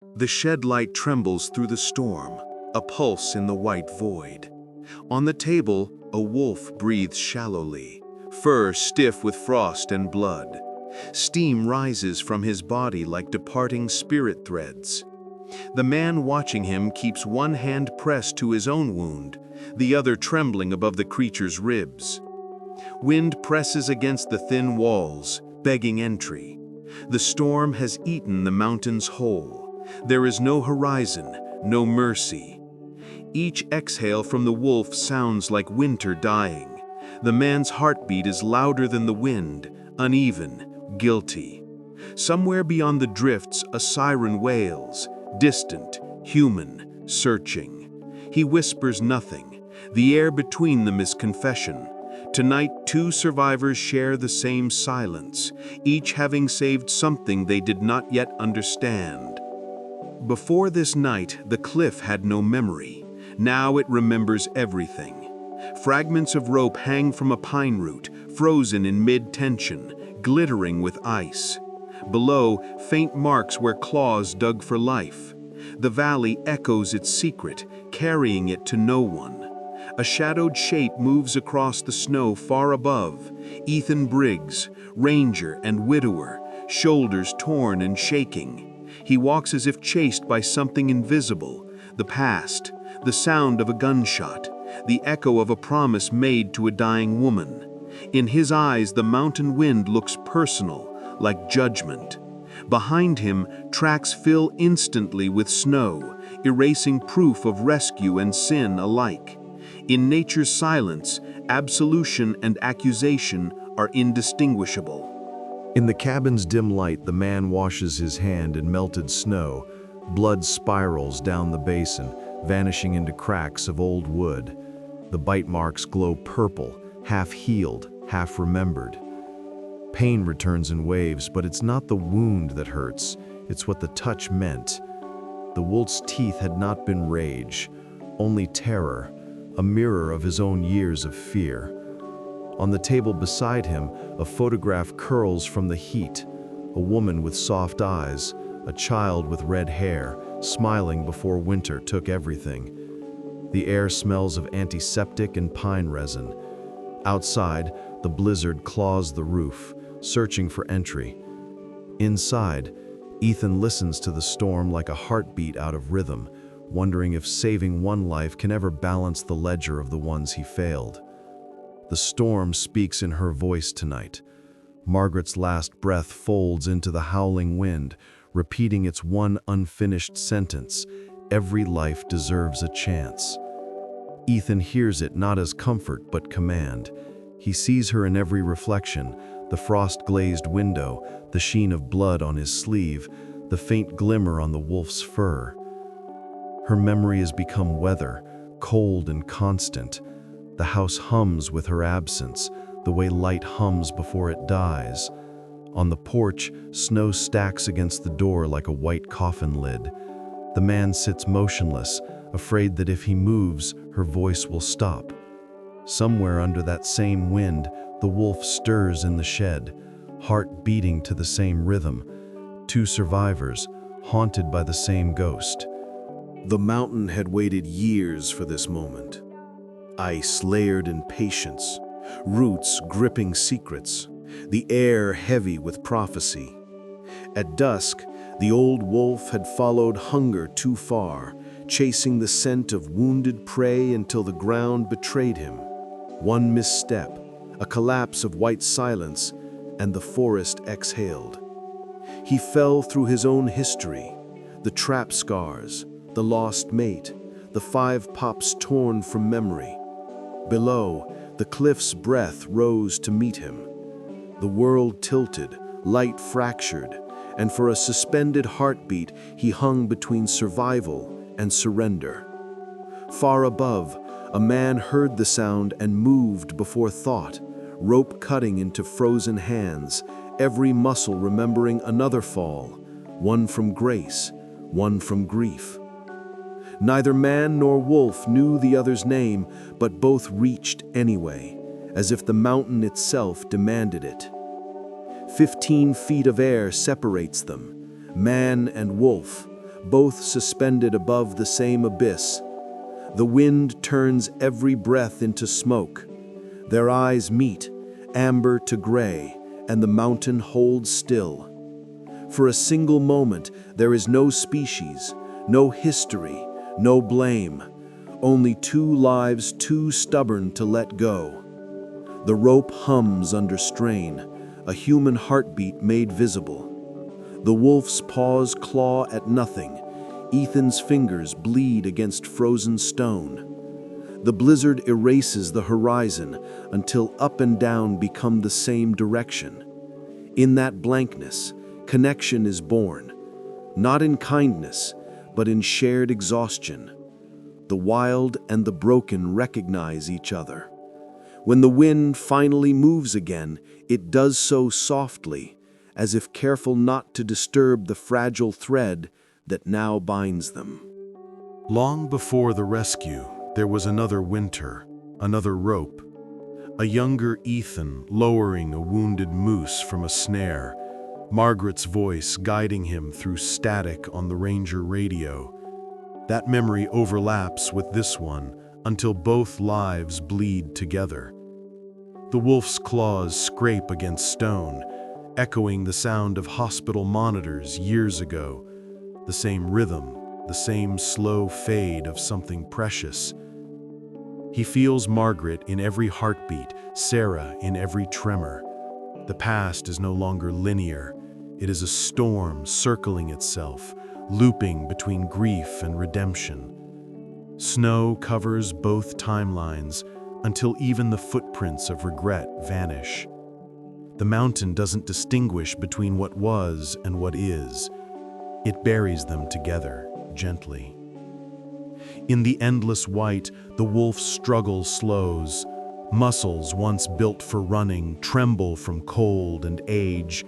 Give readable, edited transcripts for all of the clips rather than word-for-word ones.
The shed light trembles through the storm, a pulse in the white void. On the table, a wolf breathes shallowly, fur stiff with frost and blood. Steam rises from his body like departing spirit threads. The man watching him keeps one hand pressed to his own wound, the other trembling above the creature's ribs. Wind presses against the thin walls, begging entry. The storm has eaten the mountains whole. There is no horizon, no mercy. Each exhale from the wolf sounds like winter dying. The man's heartbeat is louder than the wind, uneven, guilty. Somewhere beyond the drifts, a siren wails, distant, human, searching. He whispers nothing. The air between them is confession. Tonight, two survivors share the same silence, each having saved something they did not yet understand. Before this night, the cliff had no memory. Now it remembers everything. Fragments of rope hang from a pine root, frozen in mid-tension, glittering with ice. Below, faint marks where claws dug for life. The valley echoes its secret, carrying it to no one. A shadowed shape moves across the snow far above. Ethan Briggs, ranger and widower, shoulders torn and shaking. He walks as if chased by something invisible, the past, the sound of a gunshot, the echo of a promise made to a dying woman. In his eyes, the mountain wind looks personal, like judgment. Behind him, tracks fill instantly with snow, erasing proof of rescue and sin alike. In nature's silence, absolution and accusation are indistinguishable. In the cabin's dim light, the man washes his hand in melted snow. Blood spirals down the basin, vanishing into cracks of old wood. The bite marks glow purple, half healed, half remembered. Pain returns in waves, but it's not the wound that hurts, it's what the touch meant. The wolf's teeth had not been rage, only terror, a mirror of his own years of fear. On the table beside him, a photograph curls from the heat, a woman with soft eyes, a child with red hair, smiling before winter took everything. The air smells of antiseptic and pine resin. Outside, the blizzard claws the roof, searching for entry. Inside, Ethan listens to the storm like a heartbeat out of rhythm, wondering if saving one life can ever balance the ledger of the ones he failed. The storm speaks in her voice tonight. Margaret's last breath folds into the howling wind, repeating its one unfinished sentence, "Every life deserves a chance." Ethan hears it not as comfort but command. He sees her in every reflection, the frost-glazed window, the sheen of blood on his sleeve, the faint glimmer on the wolf's fur. Her memory has become weather, cold and constant. The house hums with her absence, the way light hums before it dies. On the porch, snow stacks against the door like a white coffin lid. The man sits motionless, afraid that if he moves, her voice will stop. Somewhere under that same wind, the wolf stirs in the shed, heart beating to the same rhythm. Two survivors, haunted by the same ghost. The mountain had waited years for this moment. Ice layered in patience, roots gripping secrets, the air heavy with prophecy. At dusk, the old wolf had followed hunger too far, chasing the scent of wounded prey until the ground betrayed him. One misstep, a collapse of white silence, and the forest exhaled. He fell through his own history, the trap scars, the lost mate, the 5 pops torn from memory. Below, the cliff's breath rose to meet him. The world tilted, light fractured, and for a suspended heartbeat, he hung between survival and surrender. Far above, a man heard the sound and moved before thought, rope cutting into frozen hands, every muscle remembering another fall, one from grace, one from grief. Neither man nor wolf knew the other's name, but both reached anyway, as if the mountain itself demanded it. 15 feet of air separates them, man and wolf, both suspended above the same abyss. The wind turns every breath into smoke. Their eyes meet, amber to gray, and the mountain holds still. For a single moment, there is no species, no history, no blame, only two lives too stubborn to let go. The rope hums under strain, a human heartbeat made visible. The wolf's paws claw at nothing. Ethan's fingers bleed against frozen stone. The blizzard erases the horizon until up and down become the same direction. In that blankness, connection is born, not in kindness, but in shared exhaustion. The wild and the broken recognize each other. When the wind finally moves again, it does so softly, as if careful not to disturb the fragile thread that now binds them. Long before the rescue, there was another winter, another rope. A younger Ethan lowering a wounded moose from a snare, Margaret's voice guiding him through static on the Ranger radio. That memory overlaps with this one until both lives bleed together. The wolf's claws scrape against stone, echoing the sound of hospital monitors years ago. The same rhythm, the same slow fade of something precious. He feels Margaret in every heartbeat, Sarah in every tremor. The past is no longer linear. It is a storm circling itself, looping between grief and redemption. Snow covers both timelines until even the footprints of regret vanish. The mountain doesn't distinguish between what was and what is. It buries them together, gently. In the endless white, the wolf's struggle slows. Muscles once built for running tremble from cold and age.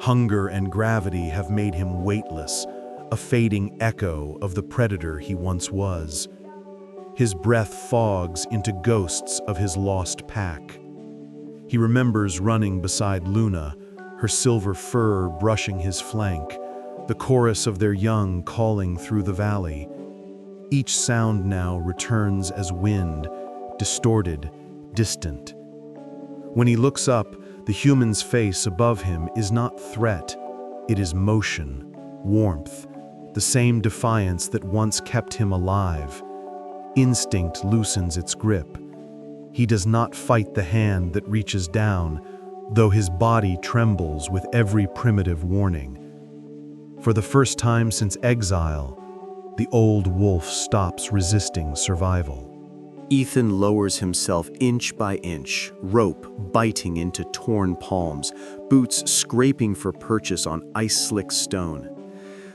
Hunger and gravity have made him weightless, a fading echo of the predator he once was. His breath fogs into ghosts of his lost pack. He remembers running beside Luna, her silver fur brushing his flank, the chorus of their young calling through the valley. Each sound now returns as wind, distorted, distant. When he looks up, the human's face above him is not threat, it is motion, warmth, the same defiance that once kept him alive. Instinct loosens its grip. He does not fight the hand that reaches down, though his body trembles with every primitive warning. For the first time since exile, the old wolf stops resisting survival. Ethan lowers himself inch by inch, rope biting into torn palms, boots scraping for purchase on ice-slick stone.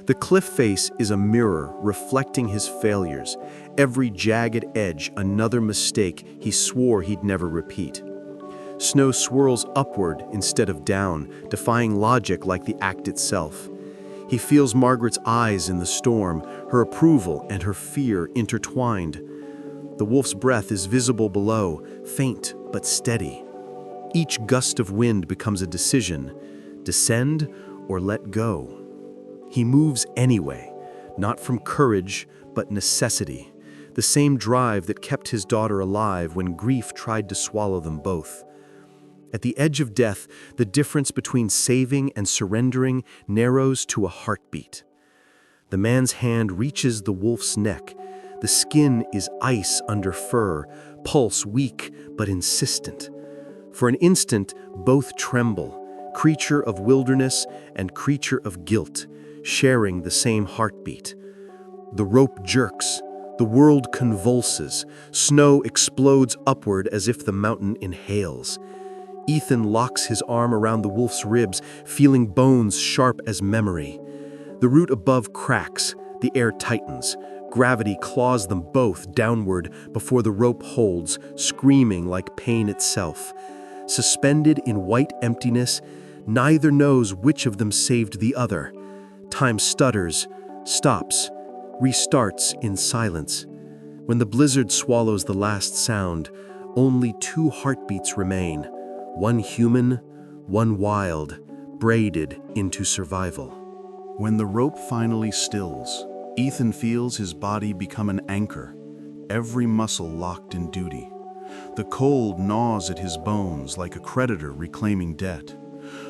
The cliff face is a mirror reflecting his failures, every jagged edge another mistake he swore he'd never repeat. Snow swirls upward instead of down, defying logic like the act itself. He feels Margaret's eyes in the storm, her approval and her fear intertwined. The wolf's breath is visible below, faint but steady. Each gust of wind becomes a decision, descend or let go. He moves anyway, not from courage, but necessity, the same drive that kept his daughter alive when grief tried to swallow them both. At the edge of death, the difference between saving and surrendering narrows to a heartbeat. The man's hand reaches the wolf's neck. The skin is ice under fur, pulse weak but insistent. For an instant, both tremble, creature of wilderness and creature of guilt, sharing the same heartbeat. The rope jerks, the world convulses, snow explodes upward as if the mountain inhales. Ethan locks his arm around the wolf's ribs, feeling bones sharp as memory. The root above cracks, the air tightens. Gravity claws them both downward before the rope holds, screaming like pain itself. Suspended in white emptiness, neither knows which of them saved the other. Time stutters, stops, restarts in silence. When the blizzard swallows the last sound, only two heartbeats remain, one human, one wild, braided into survival. When the rope finally stills, Ethan feels his body become an anchor, every muscle locked in duty. The cold gnaws at his bones like a creditor reclaiming debt.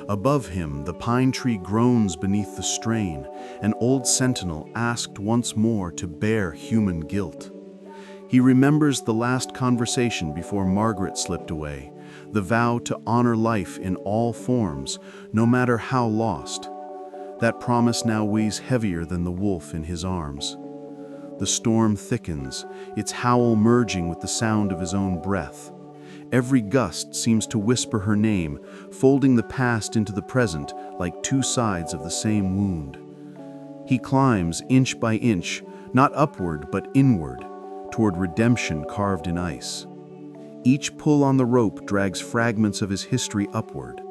Above him, the pine tree groans beneath the strain, an old sentinel asked once more to bear human guilt. He remembers the last conversation before Margaret slipped away, the vow to honor life in all forms, no matter how lost. That promise now weighs heavier than the wolf in his arms. The storm thickens, its howl merging with the sound of his own breath. Every gust seems to whisper her name, folding the past into the present like two sides of the same wound. He climbs inch by inch, not upward but inward, toward redemption carved in ice. Each pull on the rope drags fragments of his history upward.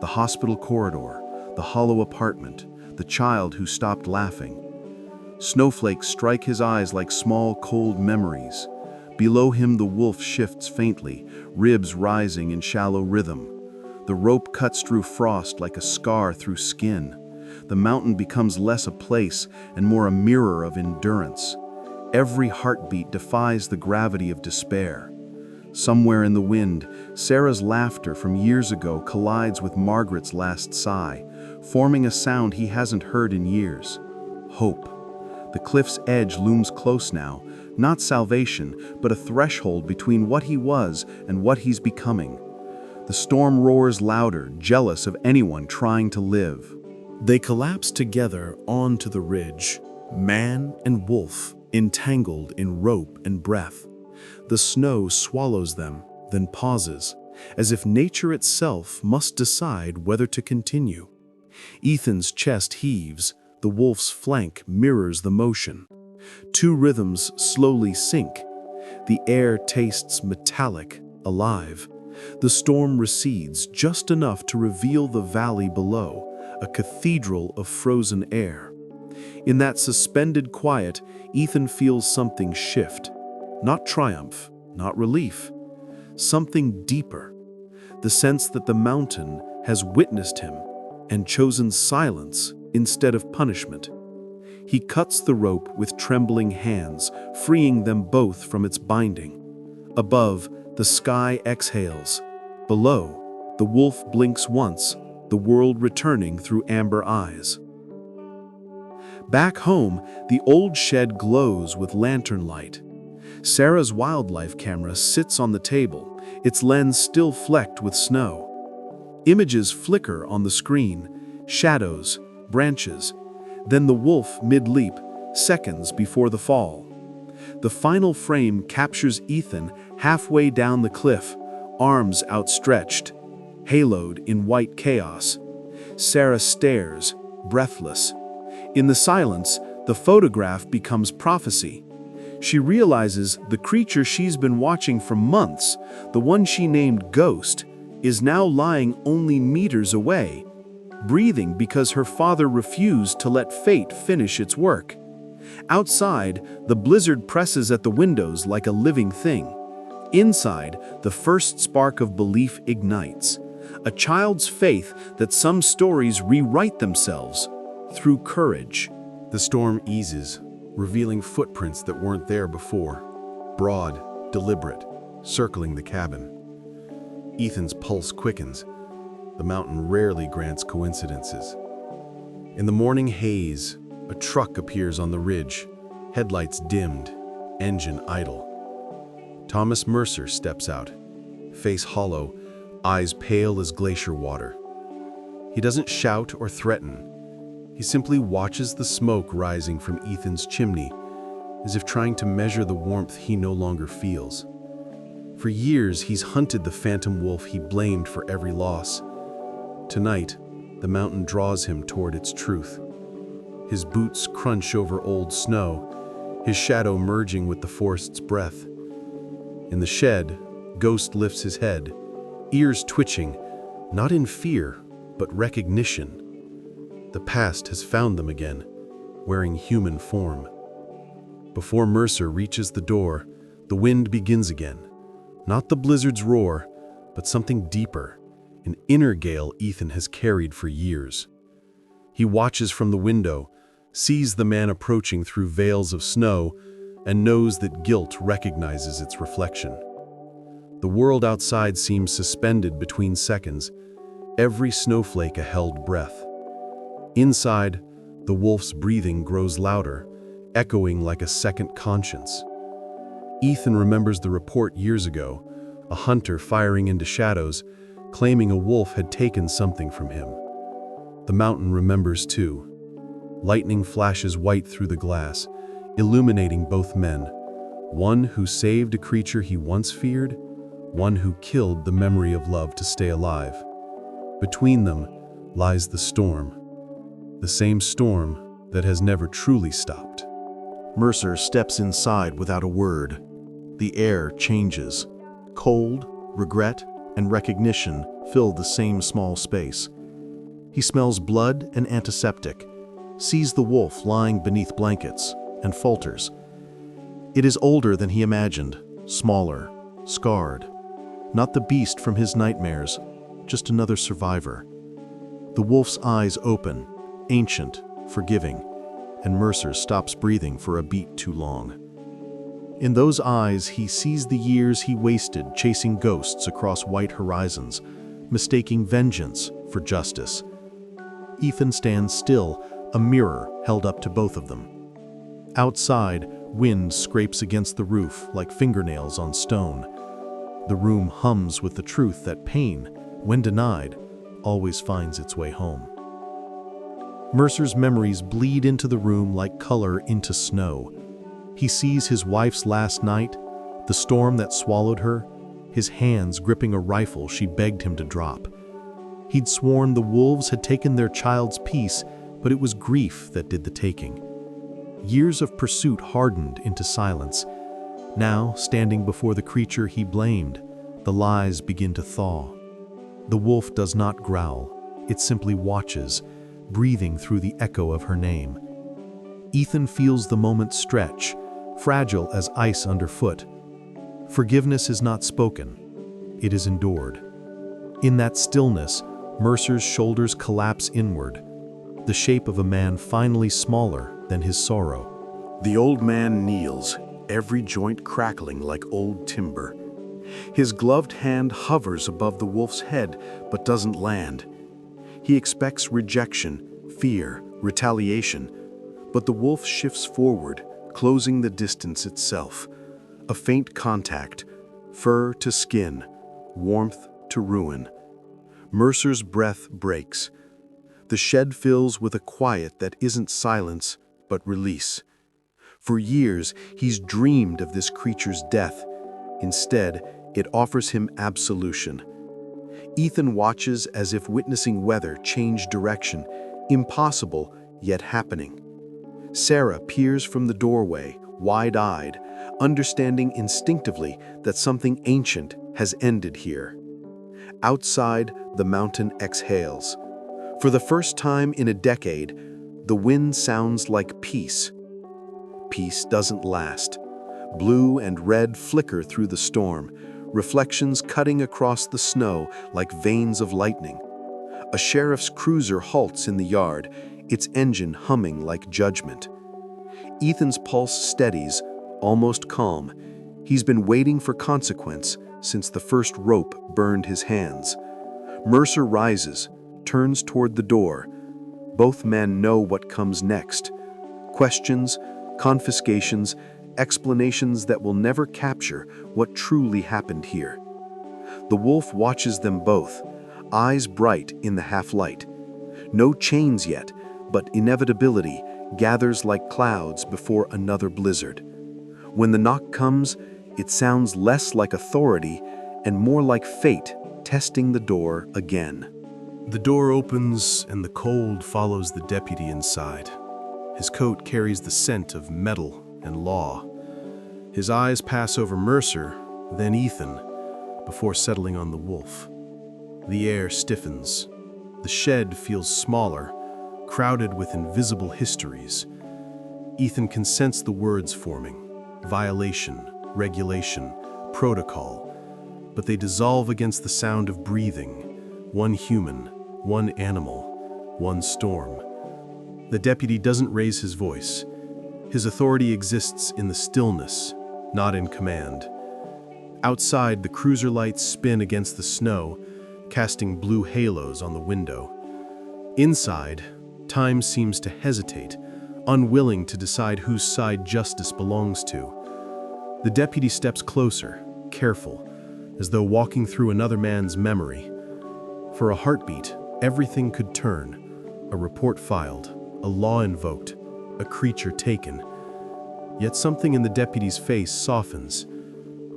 The hospital corridor, the hollow apartment, the child who stopped laughing. Snowflakes strike his eyes like small, cold memories. Below him the wolf shifts faintly, ribs rising in shallow rhythm. The rope cuts through frost like a scar through skin. The mountain becomes less a place and more a mirror of endurance. Every heartbeat defies the gravity of despair. Somewhere in the wind, Sarah's laughter from years ago collides with Margaret's last sigh, forming a sound he hasn't heard in years. Hope. The cliff's edge looms close now, not salvation, but a threshold between what he was and what he's becoming. The storm roars louder, jealous of anyone trying to live. They collapse together onto the ridge, man and wolf, entangled in rope and breath. The snow swallows them, then pauses, as if nature itself must decide whether to continue. Ethan's chest heaves, the wolf's flank mirrors the motion. Two rhythms slowly sync. The air tastes metallic, alive. The storm recedes just enough to reveal the valley below, a cathedral of frozen air. In that suspended quiet, Ethan feels something shift. Not triumph, not relief. Something deeper. The sense that the mountain has witnessed him and chosen silence instead of punishment. He cuts the rope with trembling hands, freeing them both from its binding. Above, the sky exhales. Below, the wolf blinks once, the world returning through amber eyes. Back home, the old shed glows with lantern light. Sarah's wildlife camera sits on the table, its lens still flecked with snow. Images flicker on the screen, shadows, branches, then the wolf mid-leap, seconds before the fall. The final frame captures Ethan halfway down the cliff, arms outstretched, haloed in white chaos. Sarah stares, breathless. In the silence, the photograph becomes prophecy. She realizes the creature she's been watching for months, the one she named Ghost, is now lying only meters away, breathing because her father refused to let fate finish its work. Outside, the blizzard presses at the windows like a living thing. Inside, the first spark of belief ignites, a child's faith that some stories rewrite themselves through courage. The storm eases, revealing footprints that weren't there before, broad, deliberate, circling the cabin. Ethan's pulse quickens. The mountain rarely grants coincidences. In the morning haze, a truck appears on the ridge, headlights dimmed, engine idle. Thomas Mercer steps out, face hollow, eyes pale as glacier water. He doesn't shout or threaten. He simply watches the smoke rising from Ethan's chimney, as if trying to measure the warmth he no longer feels. For years, he's hunted the phantom wolf he blamed for every loss. Tonight, the mountain draws him toward its truth. His boots crunch over old snow, his shadow merging with the forest's breath. In the shed, Ghost lifts his head, ears twitching, not in fear, but recognition. The past has found them again, wearing human form. Before Mercer reaches the door, the wind begins again. Not the blizzard's roar, but something deeper, an inner gale Ethan has carried for years. He watches from the window, sees the man approaching through veils of snow, and knows that guilt recognizes its reflection. The world outside seems suspended between seconds, every snowflake a held breath. Inside, the wolf's breathing grows louder, echoing like a second conscience. Ethan remembers the report years ago, a hunter firing into shadows, claiming a wolf had taken something from him. The mountain remembers too. Lightning flashes white through the glass, illuminating both men, one who saved a creature he once feared, one who killed the memory of love to stay alive. Between them lies the storm, the same storm that has never truly stopped. Mercer steps inside without a word. The air changes. Cold, regret, and recognition fill the same small space. He smells blood and antiseptic, sees the wolf lying beneath blankets, and falters. It is older than he imagined, smaller, scarred. Not the beast from his nightmares, just another survivor. The wolf's eyes open, ancient, forgiving, and Mercer stops breathing for a beat too long. In those eyes, he sees the years he wasted chasing ghosts across white horizons, mistaking vengeance for justice. Ethan stands still, a mirror held up to both of them. Outside, wind scrapes against the roof like fingernails on stone. The room hums with the truth that pain, when denied, always finds its way home. Mercer's memories bleed into the room like color into snow. He sees his wife's last night, the storm that swallowed her, his hands gripping a rifle she begged him to drop. He'd sworn the wolves had taken their child's peace, but it was grief that did the taking. Years of pursuit hardened into silence. Now, standing before the creature he blamed, the lies begin to thaw. The wolf does not growl, it simply watches, breathing through the echo of her name. Ethan feels the moment stretch, fragile as ice underfoot. Forgiveness is not spoken, it is endured. In that stillness, Mercer's shoulders collapse inward, the shape of a man finally smaller than his sorrow. The old man kneels, every joint crackling like old timber. His gloved hand hovers above the wolf's head, but doesn't land. He expects rejection, fear, retaliation, but the wolf shifts forward, closing the distance itself. A faint contact, fur to skin, warmth to ruin. Mercer's breath breaks. The shed fills with a quiet that isn't silence, but release. For years, he's dreamed of this creature's death. Instead, it offers him absolution. Ethan watches as if witnessing weather change direction, impossible, yet happening. Sarah peers from the doorway, wide-eyed, understanding instinctively that something ancient has ended here. Outside, the mountain exhales. For the first time in a decade, the wind sounds like peace. Peace doesn't last. Blue and red flicker through the storm, reflections cutting across the snow like veins of lightning. A sheriff's cruiser halts in the yard, its engine humming like judgment. Ethan's pulse steadies, almost calm. He's been waiting for consequence since the first rope burned his hands. Mercer rises, turns toward the door. Both men know what comes next. Questions, confiscations, explanations that will never capture what truly happened here. The wolf watches them both, eyes bright in the half-light. No chains yet, but inevitability gathers like clouds before another blizzard. When the knock comes, it sounds less like authority and more like fate testing the door again. The door opens and the cold follows the deputy inside. His coat carries the scent of metal and law. His eyes pass over Mercer, then Ethan, before settling on the wolf. The air stiffens. The shed feels smaller, crowded with invisible histories. Ethan can sense the words forming: violation, regulation, protocol. But they dissolve against the sound of breathing. One human, one animal, one storm. The deputy doesn't raise his voice. His authority exists in the stillness, not in command. Outside, the cruiser lights spin against the snow, casting blue halos on the window. Inside, time seems to hesitate, unwilling to decide whose side justice belongs to. The deputy steps closer, careful, as though walking through another man's memory. For a heartbeat, everything could turn. A report filed, a law invoked, a creature taken. Yet something in the deputy's face softens.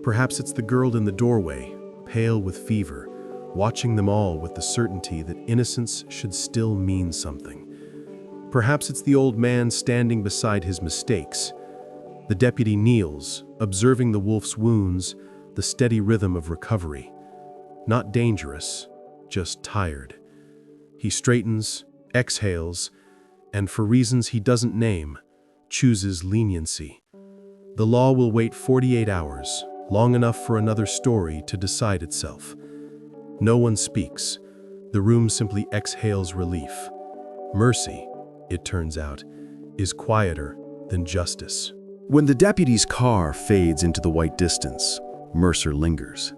Perhaps it's the girl in the doorway, pale with fever, watching them all with the certainty that innocence should still mean something. Perhaps it's the old man standing beside his mistakes. The deputy kneels, observing the wolf's wounds, the steady rhythm of recovery. Not dangerous, just tired. He straightens, exhales, and for reasons he doesn't name, chooses leniency. The law will wait 48 hours, long enough for another story to decide itself. No one speaks. The room simply exhales relief. Mercy, it turns out, is quieter than justice. When the deputy's car fades into the white distance, Mercer lingers.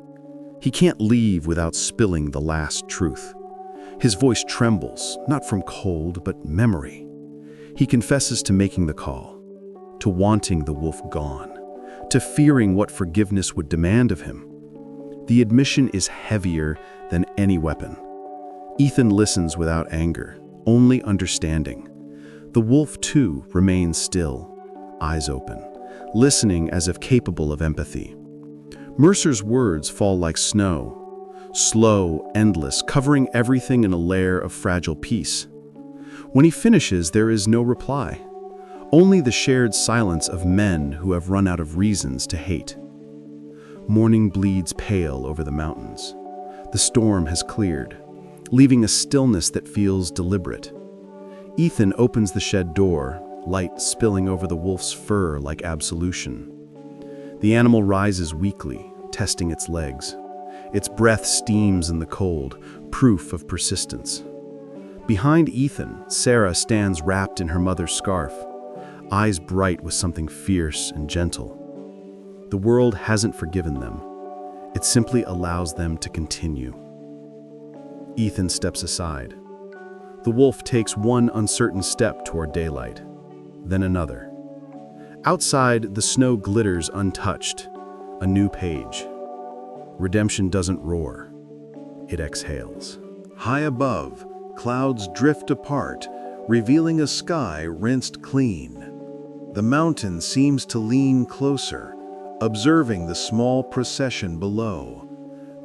He can't leave without spilling the last truth. His voice trembles, not from cold, but memory. He confesses to making the call, to wanting the wolf gone, to fearing what forgiveness would demand of him. The admission is heavier than any weapon. Ethan listens without anger, only understanding. The wolf, too, remains still, eyes open, listening as if capable of empathy. Mercer's words fall like snow, slow, endless, covering everything in a layer of fragile peace. When he finishes, there is no reply, only the shared silence of men who have run out of reasons to hate. Morning bleeds pale over the mountains. The storm has cleared, leaving a stillness that feels deliberate. Ethan opens the shed door, light spilling over the wolf's fur like absolution. The animal rises weakly, testing its legs. Its breath steams in the cold, proof of persistence. Behind Ethan, Sarah stands wrapped in her mother's scarf, eyes bright with something fierce and gentle. The world hasn't forgiven them. It simply allows them to continue. Ethan steps aside. The wolf takes one uncertain step toward daylight, then another. Outside, the snow glitters untouched, a new page. Redemption doesn't roar, it exhales. High above, clouds drift apart, revealing a sky rinsed clean. The mountain seems to lean closer, observing the small procession below.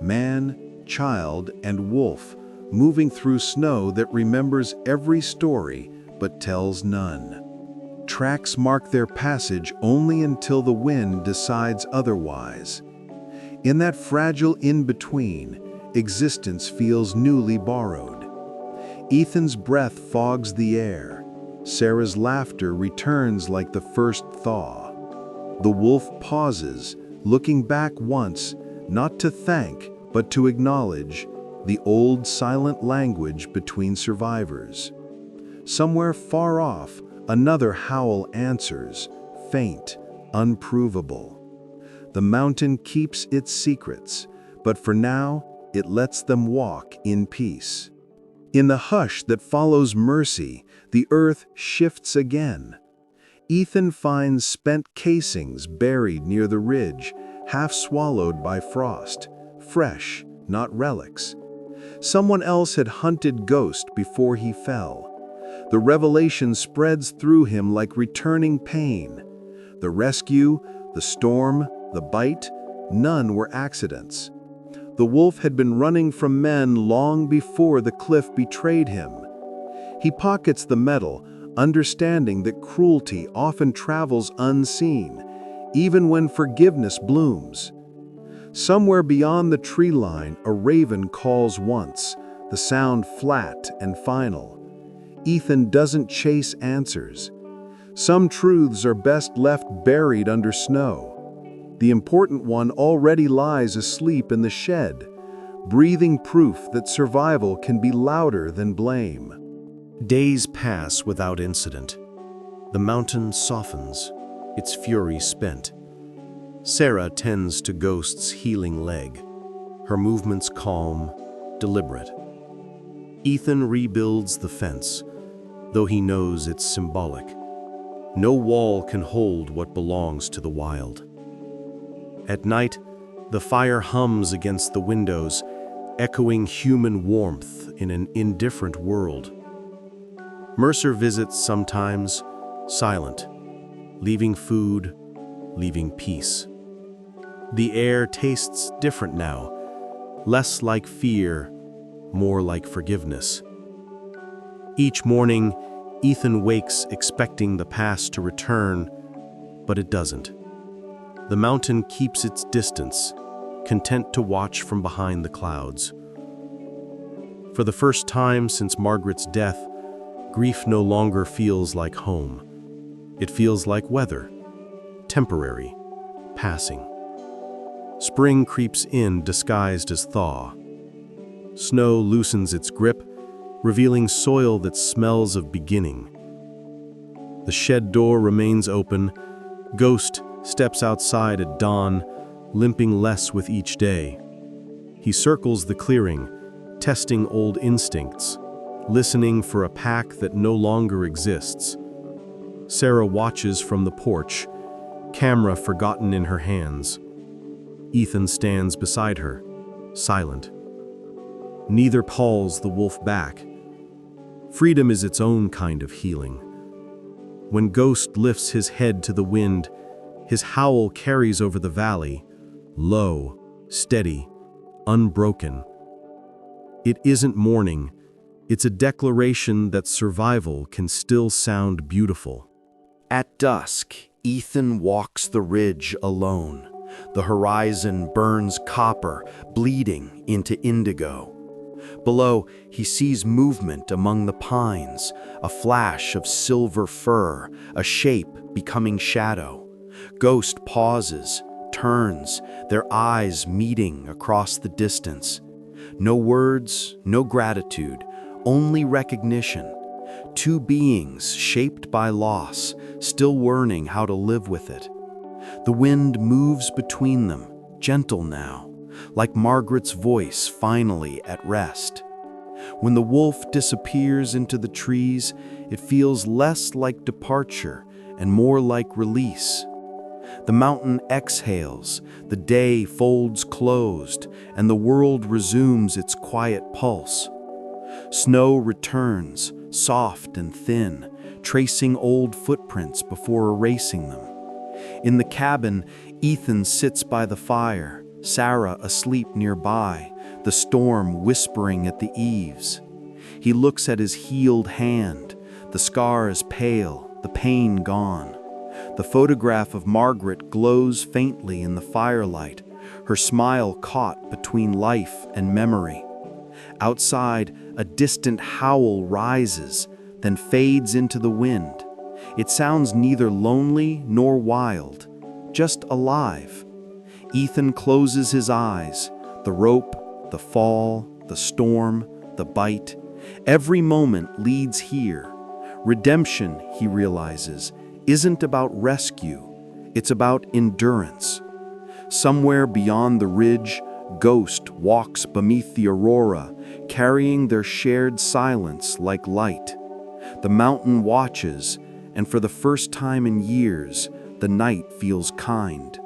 Man, child, and wolf moving through snow that remembers every story but tells none. Tracks mark their passage only until the wind decides otherwise. In that fragile in-between, existence feels newly borrowed. Ethan's breath fogs the air. Sarah's laughter returns like the first thaw. The wolf pauses, looking back once, not to thank, but to acknowledge the old silent language between survivors. Somewhere far off, another howl answers, faint, unprovable. The mountain keeps its secrets, but for now, it lets them walk in peace. In the hush that follows mercy, the earth shifts again. Ethan finds spent casings buried near the ridge, half swallowed by frost, fresh, not relics. Someone else had hunted ghost before he fell. The revelation spreads through him like returning pain. The rescue, the storm, the bite, none were accidents. The wolf had been running from men long before the cliff betrayed him. He pockets the metal, understanding that cruelty often travels unseen, even when forgiveness blooms. Somewhere beyond the tree line, a raven calls once, the sound flat and final. Ethan doesn't chase answers. Some truths are best left buried under snow. The important one already lies asleep in the shed, breathing proof that survival can be louder than blame. Days pass without incident. The mountain softens, its fury spent. Sarah tends to Ghost's healing leg, her movements calm, deliberate. Ethan rebuilds the fence, though he knows it's symbolic. No wall can hold what belongs to the wild. At night, the fire hums against the windows, echoing human warmth in an indifferent world. Mercer visits sometimes, silent, leaving food, leaving peace. The air tastes different now, less like fear, more like forgiveness. Each morning, Ethan wakes expecting the past to return, but it doesn't. The mountain keeps its distance, content to watch from behind the clouds. For the first time since Margaret's death, grief no longer feels like home. It feels like weather, temporary, passing. Spring creeps in disguised as thaw. Snow loosens its grip, revealing soil that smells of beginning. The shed door remains open. Ghost steps outside at dawn, limping less with each day. He circles the clearing, testing old instincts, listening for a pack that no longer exists. Sarah watches from the porch, camera forgotten in her hands. Ethan stands beside her, silent. Neither calls the wolf back. Freedom is its own kind of healing. When Ghost lifts his head to the wind, his howl carries over the valley, low, steady, unbroken. It isn't mourning, it's a declaration that survival can still sound beautiful. At dusk, Ethan walks the ridge alone. The horizon burns copper, bleeding into indigo. Below, he sees movement among the pines, a flash of silver fur, a shape becoming shadow. Ghost pauses, turns, their eyes meeting across the distance. No words, no gratitude, only recognition. Two beings shaped by loss, still learning how to live with it. The wind moves between them, gentle now, like Margaret's voice finally at rest. When the wolf disappears into the trees, it feels less like departure and more like release. The mountain exhales, the day folds closed, and the world resumes its quiet pulse. Snow returns, soft and thin, tracing old footprints before erasing them. In the cabin, Ethan sits by the fire, Sarah asleep nearby, the storm whispering at the eaves. He looks at his healed hand, the scars pale, the pain gone. The photograph of Margaret glows faintly in the firelight, her smile caught between life and memory. Outside, a distant howl rises, then fades into the wind. It sounds neither lonely nor wild, just alive. Ethan closes his eyes, the rope, the fall, the storm, the bite. Every moment leads here. Redemption, he realizes, isn't about rescue, it's about endurance. Somewhere beyond the ridge, Ghost walks beneath the aurora, carrying their shared silence like light. The mountain watches, and for the first time in years, the night feels kind.